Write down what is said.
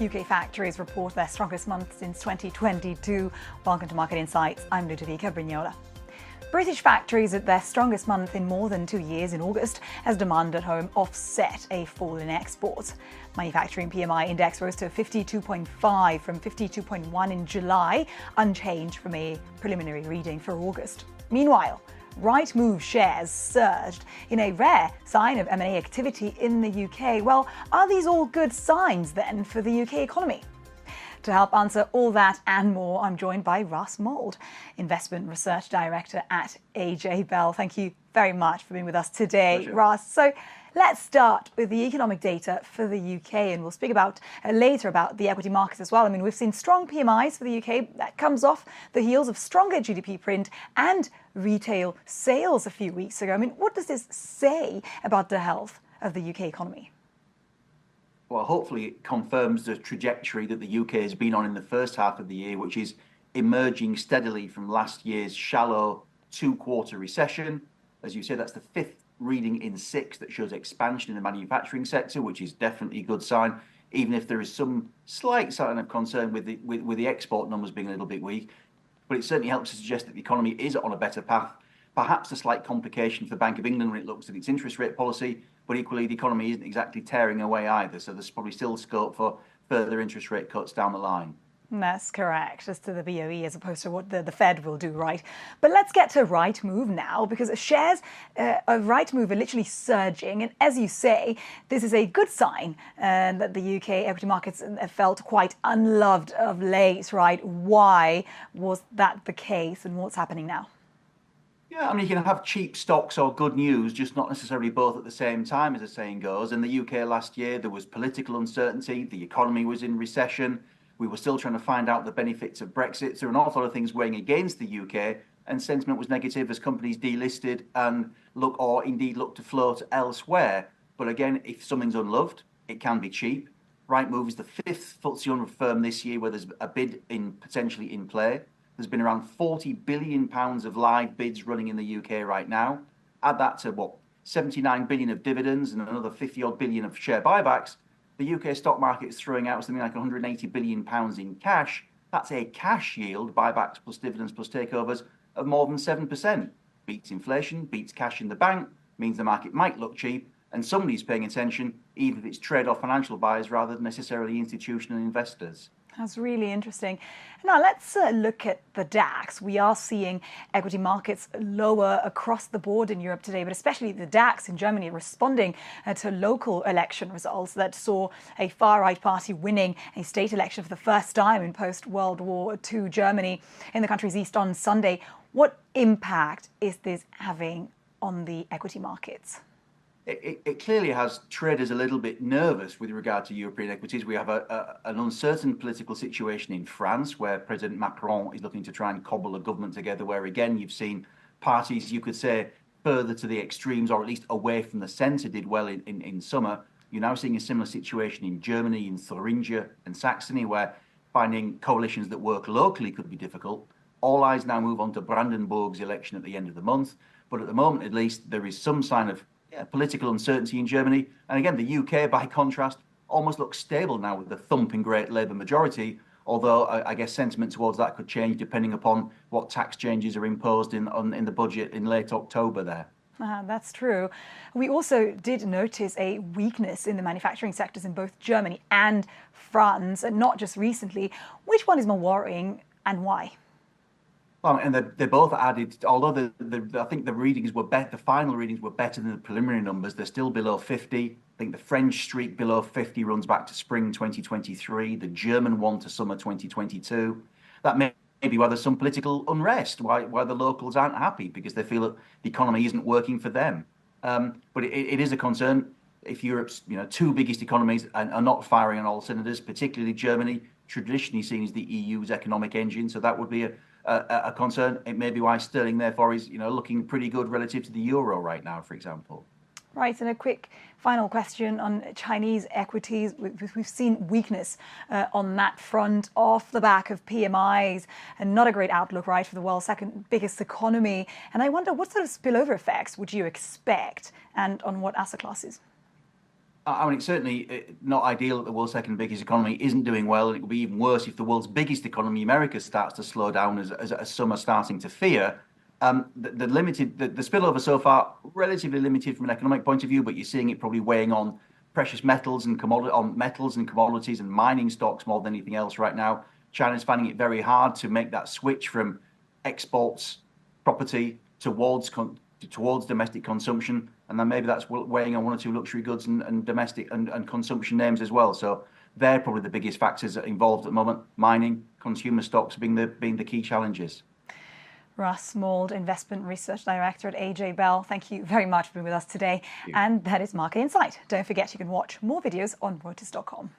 UK factories report their strongest month since 2022. Welcome to Market Insights. I'm Ludovica Brignola. British factories at their strongest month in more than 2 years in August as demand at home offset a fall in exports. Manufacturing PMI index rose to 52.5 from 52.1 in July, unchanged from a preliminary reading for August. Meanwhile, Rightmove shares surged in a rare sign of M&A activity in the UK. Well, are these all good signs then for the UK economy? To help answer all that and more, I'm joined by Russ, Mould, Investment Research Director at AJBell. Thank you very much for being with us today, Pleasure. Russ. So let's start with the economic data for the UK, and we'll speak about later about the equity markets as well. I mean, we've seen strong PMIs for the UK. That comes off the heels of stronger GDP print and retail sales a few weeks ago. I mean, what does this say about the health of the UK economy? Well, hopefully it confirms the trajectory that the UK has been on in the first half of the year, which is emerging steadily from last year's shallow two-quarter recession. As you said, that's the fifth reading in 6 that shows expansion in the manufacturing sector, which is definitely a good sign, even if there is some slight sign of concern with the export numbers being a little bit weak. But it certainly helps to suggest that the economy is on a better path. Perhaps a slight complication for the Bank of England when it looks at its interest rate policy, but equally the economy isn't exactly tearing away either. So there's probably still scope for further interest rate cuts down the line. That's correct, as to the BOE as opposed to what the Fed will do, right? But let's get to Rightmove now, because shares of Rightmove are literally surging. And as you say, this is a good sign that the UK equity markets have felt quite unloved of late, right? Why was that the case, and what's happening now? Yeah, I mean, you can have cheap stocks or good news, just not necessarily both at the same time, as the saying goes. In the UK last year, there was political uncertainty. The economy was in recession. We were still trying to find out the benefits of Brexit. So there were an awful lot of things weighing against the UK, and sentiment was negative as companies delisted and look to float elsewhere. But again, if something's unloved, it can be cheap. Rightmove is the 5th FTSE 100 firm this year where there's a bid potentially in play. There's been around £40 billion of live bids running in the UK right now. Add that to 79 billion of dividends and another 50 odd billion of share buybacks. The UK stock market is throwing out something like £180 billion in cash. That's a cash yield, buybacks plus dividends plus takeovers, of more than 7%. Beats inflation, beats cash in the bank, means the market might look cheap, and somebody's paying attention, even if it's trade or financial buyers rather than necessarily institutional investors. That's really interesting. Now let's look at the DAX. We are seeing equity markets lower across the board in Europe today, but especially the DAX in Germany responding to local election results that saw a far-right party winning a state election for the first time in post-World War II Germany in the country's east on Sunday. What impact is this having on the equity markets? It clearly has traders a little bit nervous with regard to European equities. We have an uncertain political situation in France where President Macron is looking to try and cobble a government together where, again, you've seen parties, you could say, further to the extremes or at least away from the centre did well in summer. You're now seeing a similar situation in Germany, in Thuringia and Saxony, where finding coalitions that work locally could be difficult. All eyes now move on to Brandenburg's election at the end of the month. But at the moment, at least, there is some sign of political uncertainty in Germany. And again, the UK, by contrast, almost looks stable now with the thumping great Labour majority, although I guess sentiment towards that could change depending upon what tax changes are imposed in the budget in late October there. That's true. We also did notice a weakness in the manufacturing sectors in both Germany and France, and not just recently. Which one is more worrying and why? Well, and they both added, although I think the readings were better, the final readings were better than the preliminary numbers. They're still below 50. I think the French streak below 50 runs back to spring 2023, the German one to summer 2022. That may be why there's some political unrest, why the locals aren't happy because they feel that the economy isn't working for them. But it is a concern if Europe's 2 biggest economies are not firing on all cylinders, particularly Germany, traditionally seen as the EU's economic engine. So that would be a concern. It may be why sterling, therefore, is looking pretty good relative to the euro right now, for example. Right, and a quick final question on Chinese equities. We've seen weakness on that front off the back of PMIs and not a great outlook, right, for the world's second biggest economy. And I wonder what sort of spillover effects would you expect and on what asset classes? I mean, it's certainly not ideal that the world's second biggest economy isn't doing well, and it will be even worse if the world's biggest economy, America, starts to slow down, as some are starting to fear. The spillover so far relatively limited from an economic point of view, but you're seeing it probably weighing on precious metals and commodities and mining stocks more than anything else right now. China's finding it very hard to make that switch from exports, property towards domestic consumption, and then maybe that's weighing on one or two luxury goods and domestic and consumption names as well. So they're probably the biggest factors involved at the moment. Mining, consumer stocks being the key challenges. Russ, Mould, Investment Research Director at AJBell, thank you very much for being with us today. And that is Market Insight. Don't forget you can watch more videos on Reuters.com.